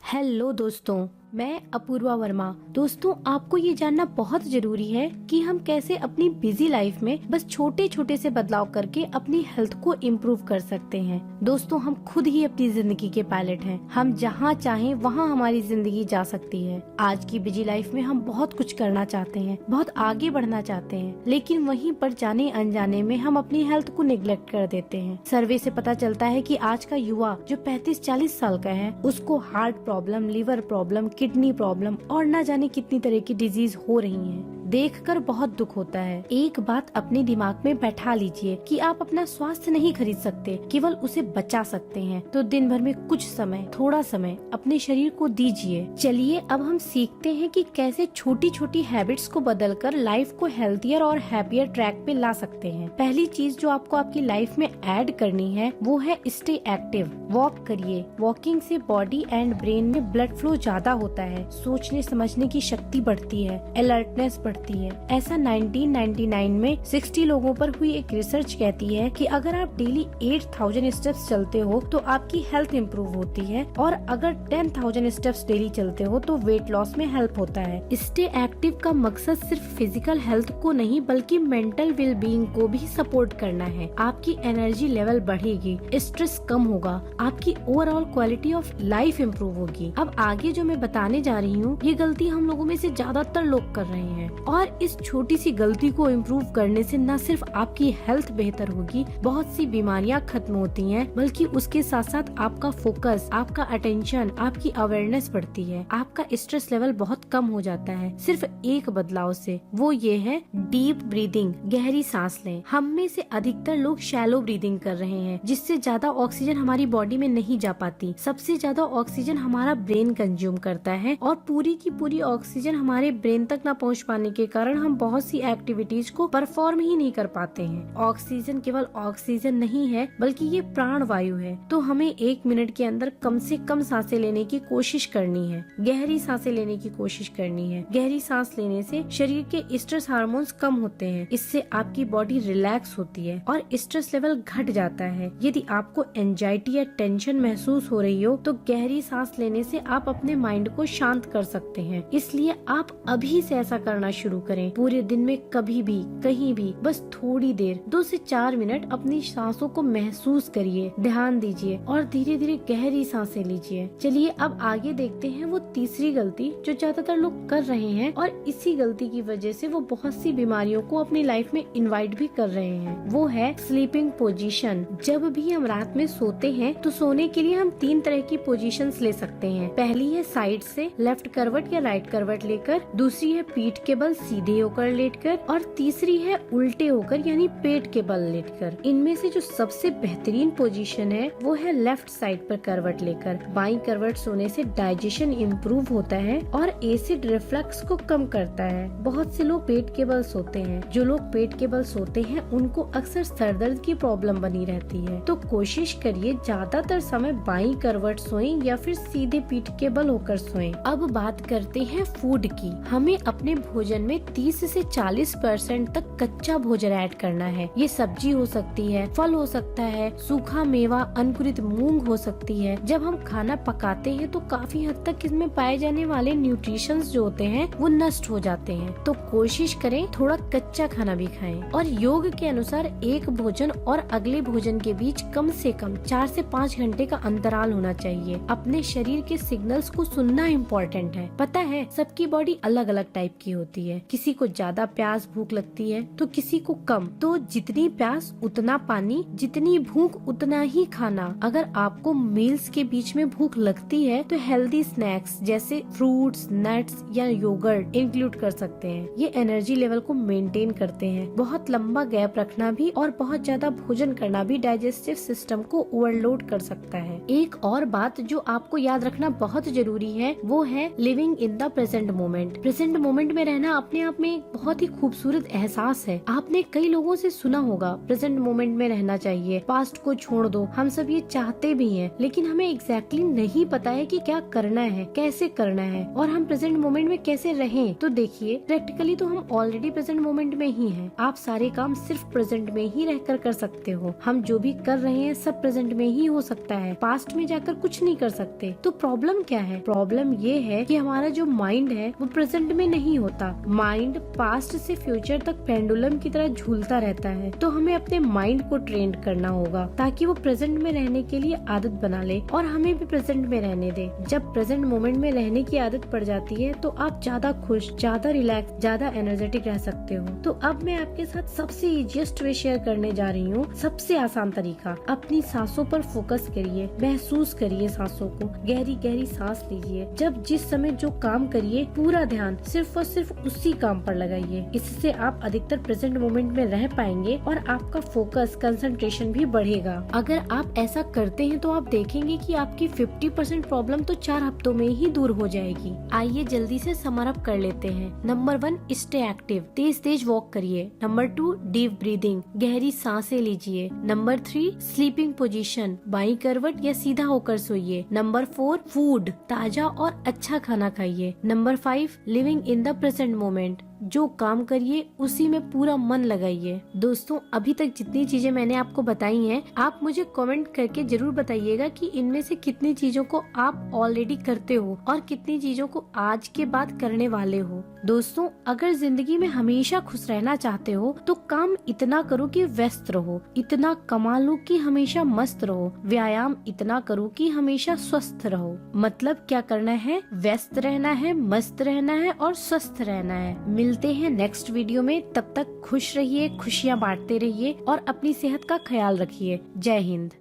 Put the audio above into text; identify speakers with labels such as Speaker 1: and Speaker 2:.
Speaker 1: Hello दोस्तों, मैं अपूर्वा वर्मा। दोस्तों, आपको ये जानना बहुत जरूरी है कि हम कैसे अपनी बिजी लाइफ में बस छोटे छोटे से बदलाव करके अपनी हेल्थ को इम्प्रूव कर सकते हैं। दोस्तों, हम खुद ही अपनी जिंदगी के पायलट हैं। हम जहाँ चाहें वहाँ हमारी जिंदगी जा सकती है। आज की बिजी लाइफ में हम बहुत कुछ करना चाहते हैं, बहुत आगे बढ़ना चाहते हैं, लेकिन वहीं पर जाने अनजाने में हम अपनी हेल्थ को निग्लेक्ट कर देते हैं। सर्वे से पता चलता है कि आज का युवा जो 35-40 साल का है, उसको heart problem, liver problem, kidney problem और न जाने कितनी तरह की डिजीज हो रही हैं। देखकर बहुत दुख होता है। एक बात अपने दिमाग में बैठा लीजिए कि आप अपना स्वास्थ्य नहीं खरीद सकते, केवल उसे बचा सकते हैं। तो दिन भर में कुछ समय, थोड़ा समय अपने शरीर को दीजिए। चलिए अब हम सीखते हैं कि कैसे छोटी छोटी हैबिट्स को बदलकर लाइफ को हेल्थियर और हैप्पियर ट्रैक पे ला सकते हैं। पहली चीज जो आपको आपकी लाइफ में ऐड करनी है वो है स्टे एक्टिव। वॉक करिए। वॉकिंग से बॉडी एंड ब्रेन में ब्लड फ्लो ज्यादा होता है, सोचने समझने की शक्ति बढ़ती है, अलर्टनेस बढ़ती है। ऐसा 1999 में 60 लोगों पर हुई एक रिसर्च कहती है कि अगर आप डेली 8000 स्टेप्स चलते हो तो आपकी हेल्थ इंप्रूव होती है, और अगर 10,000 स्टेप्स डेली चलते हो तो वेट लॉस में हेल्प होता है। स्टे एक्टिव का मकसद सिर्फ फिजिकल हेल्थ को नहीं बल्कि मेंटल वेल बीइंग को भी सपोर्ट करना है। आपकी एनर्जी लेवल बढ़ेगी, स्ट्रेस कम होगा, आपकी overall quality of life improve होगी। अब आगे जो मैं बताने जा रही हूँ, ये गलती हम लोगों में से ज्यादातर लोग कर रहे हैं, और इस छोटी सी गलती को इम्प्रूव करने से न सिर्फ आपकी हेल्थ बेहतर होगी, बहुत सी बीमारियां खत्म होती हैं, बल्कि उसके साथ साथ आपका फोकस, आपका अटेंशन, आपकी अवेयरनेस बढ़ती है, आपका स्ट्रेस लेवल बहुत कम हो जाता है सिर्फ एक बदलाव से। वो ये है डीप ब्रीदिंग, गहरी सांस लें। हम में से अधिकतर लोग शैलो ब्रीदिंग कर रहे हैं, जिससे ज्यादा ऑक्सीजन हमारी बॉडी में नहीं जा पाती। सबसे ज्यादा ऑक्सीजन हमारा ब्रेन कंज्यूम करता है, और पूरी की पूरी ऑक्सीजन हमारे ब्रेन तक न पहुंच पाने के कारण हम बहुत सी एक्टिविटीज को परफॉर्म ही नहीं कर पाते हैं। ऑक्सीजन केवल ऑक्सीजन नहीं है, बल्कि ये प्राण वायु है। तो हमें 1 मिनट के अंदर कम से कम सांसें लेने की कोशिश करनी है, गहरी सांसें लेने की कोशिश करनी है। गहरी सांस लेने से शरीर के स्ट्रेस हार्मोन्स कम होते हैं, इससे आपकी बॉडी रिलैक्स होती है और स्ट्रेस लेवल घट जाता है। यदि आपको एंजाइटी या टेंशन महसूस हो रही हो तो गहरी सांस लेने से आप अपने माइंड को शांत कर सकते हैं। इसलिए आप अभी से ऐसा करना शुरू करें। पूरे दिन में कभी भी, कहीं भी, बस थोड़ी देर, 2 से 4 मिनट अपनी सांसों को महसूस करिए, ध्यान दीजिए और धीरे धीरे गहरी सांसें लीजिए। चलिए अब आगे देखते हैं वो तीसरी गलती जो ज्यादातर लोग कर रहे हैं, और इसी गलती की वजह से वो बहुत सी बीमारियों को अपनी लाइफ में इन्वाइट भी कर रहे हैं। वो है स्लीपिंग पोजीशन। जब भी हम रात में सोते हैं तो सोने के लिए हम 3 तरह की पोजीशंस ले सकते हैं। पहली है साइड से, लेफ्ट करवट या राइट करवट लेकर, दूसरी है पीठ के बल सीधे होकर लेटकर, और तीसरी है उल्टे होकर यानी पेट के बल लेटकर। इनमें से जो सबसे बेहतरीन पोजीशन है वो है लेफ्ट साइड पर करवट लेकर। बाईं करवट सोने से डाइजेशन इम्प्रूव होता है और एसिड रिफ्लक्स को कम करता है। बहुत से लोग पेट के बल सोते हैं। जो लोग पेट के बल सोते हैं उनको अक्सर सर दर्द की प्रॉब्लम बनी रहती है। तो कोशिश करिए ज्यादातर समय बाईं करवट सोएं या फिर सीधे पीठ के बल होकर सोएं। अब बात करते हैं फूड की। हमें अपने भोजन में 30 से 40% तक कच्चा भोजन ऐड करना है। ये सब्जी हो सकती है, फल हो सकता है, सूखा मेवा, अंकुरित मूंग हो सकती है। जब हम खाना पकाते हैं तो काफी हद तक इसमें पाए जाने वाले न्यूट्रिशंस जो होते हैं वो नष्ट हो जाते हैं। तो कोशिश करें थोड़ा कच्चा खाना भी खाएं। और योग के अनुसार एक भोजन और अगले भोजन के बीच कम से कम 4 से 5 घंटे का अंतराल होना चाहिए। अपने शरीर के सिग्नल्स को सुनना इम्पोर्टेंट है। पता है सबकी बॉडी अलग अलग टाइप की होती है। किसी को ज्यादा प्यास भूख लगती है तो किसी को कम। तो जितनी प्यास उतना पानी, जितनी भूख उतना ही खाना। अगर आपको मील्स के बीच में भूख लगती है तो हेल्दी स्नैक्स जैसे फ्रूट्स, नट्स या योगर्ट इंक्लूड कर सकते हैं। ये एनर्जी लेवल को मेंटेन करते हैं। बहुत लंबा गैप रखना भी और बहुत ज्यादा भोजन करना भी डाइजेस्टिव सिस्टम को ओवरलोड कर सकता है। एक और बात जो आपको याद रखना बहुत जरूरी है वो है living in the present moment. Present moment में रहना अपने आप में एक बहुत ही खूबसूरत एहसास है। आपने कई लोगों से सुना होगा प्रेजेंट मोमेंट में रहना चाहिए, पास्ट को छोड़ दो। हम सब ये चाहते भी हैं, लेकिन हमें एग्जैक्टली नहीं पता है कि क्या करना है, कैसे करना है और हम प्रेजेंट मोमेंट में कैसे रहें। तो देखिए, प्रैक्टिकली तो हम ऑलरेडी प्रेजेंट मोमेंट में ही हैं। आप सारे काम सिर्फ प्रेजेंट में ही रहकर कर सकते हो। हम जो भी कर रहे हैं सब प्रेजेंट में ही हो सकता है, पास्ट में जाकर कुछ नहीं कर सकते। तो प्रॉब्लम क्या है? प्रॉब्लम ये है कि हमारा जो माइंड है वो प्रेजेंट में नहीं होता। माइंड पास्ट से फ्यूचर तक पेंडुलम की तरह झूलता रहता है। तो हमें अपने माइंड को ट्रेन करना होगा ताकि वो प्रेजेंट में रहने के लिए आदत बना ले और हमें भी प्रेजेंट में रहने दे। जब प्रेजेंट मोमेंट में रहने की आदत पड़ जाती है तो आप ज्यादा खुश, ज्यादा रिलैक्स, ज्यादा एनर्जेटिक रह सकते हो। तो अब मैं आपके साथ सबसे इजीएस्ट वे शेयर करने जा रही हूँ, सबसे आसान तरीका। अपनी सांसों पर फोकस करिए, महसूस करिए सांसों को, गहरी गहरी सांस लीजिए। जब जिस समय जो काम करिए पूरा ध्यान सिर्फ और सिर्फ उसी काम पर लगाइए। इससे आप अधिकतर प्रेजेंट मोमेंट में रह पाएंगे और आपका फोकस, कंसंट्रेशन भी बढ़ेगा। अगर आप ऐसा करते हैं तो आप देखेंगे कि आपकी 50% प्रॉब्लम तो 4 हफ्तों में ही दूर हो जाएगी। आइए जल्दी से समर अप कर लेते हैं। नंबर 1, स्टे एक्टिव, तेज तेज वॉक करिए। नंबर 2, डीप ब्रीदिंग, गहरी सांसें लीजिए। नंबर 3, स्लीपिंग पोजीशन, बाईं करवट या सीधा होकर सोइए। नंबर 4, फूड, ताजा और अच्छा खाना खाइए। Number 5, living in the present moment, जो काम करिए उसी में पूरा मन लगाइए। दोस्तों, अभी तक जितनी चीजें मैंने आपको बताई हैं, आप मुझे कमेंट करके जरूर बताइएगा कि इनमें से कितनी चीजों को आप ऑलरेडी करते हो और कितनी चीजों को आज के बाद करने वाले हो। दोस्तों, अगर जिंदगी में हमेशा खुश रहना चाहते हो तो काम इतना करो कि व्यस्त रहो, इतना कमा लो कि हमेशा मस्त रहो, व्यायाम इतना करो कि हमेशा स्वस्थ रहो। मतलब क्या करना है? व्यस्त रहना है, मस्त रहना है और स्वस्थ रहना है। मिलते हैं नेक्स्ट वीडियो में। तब तक खुश रहिए, खुशियाँ बांटते रहिए और अपनी सेहत का ख्याल रखिए। जय हिंद।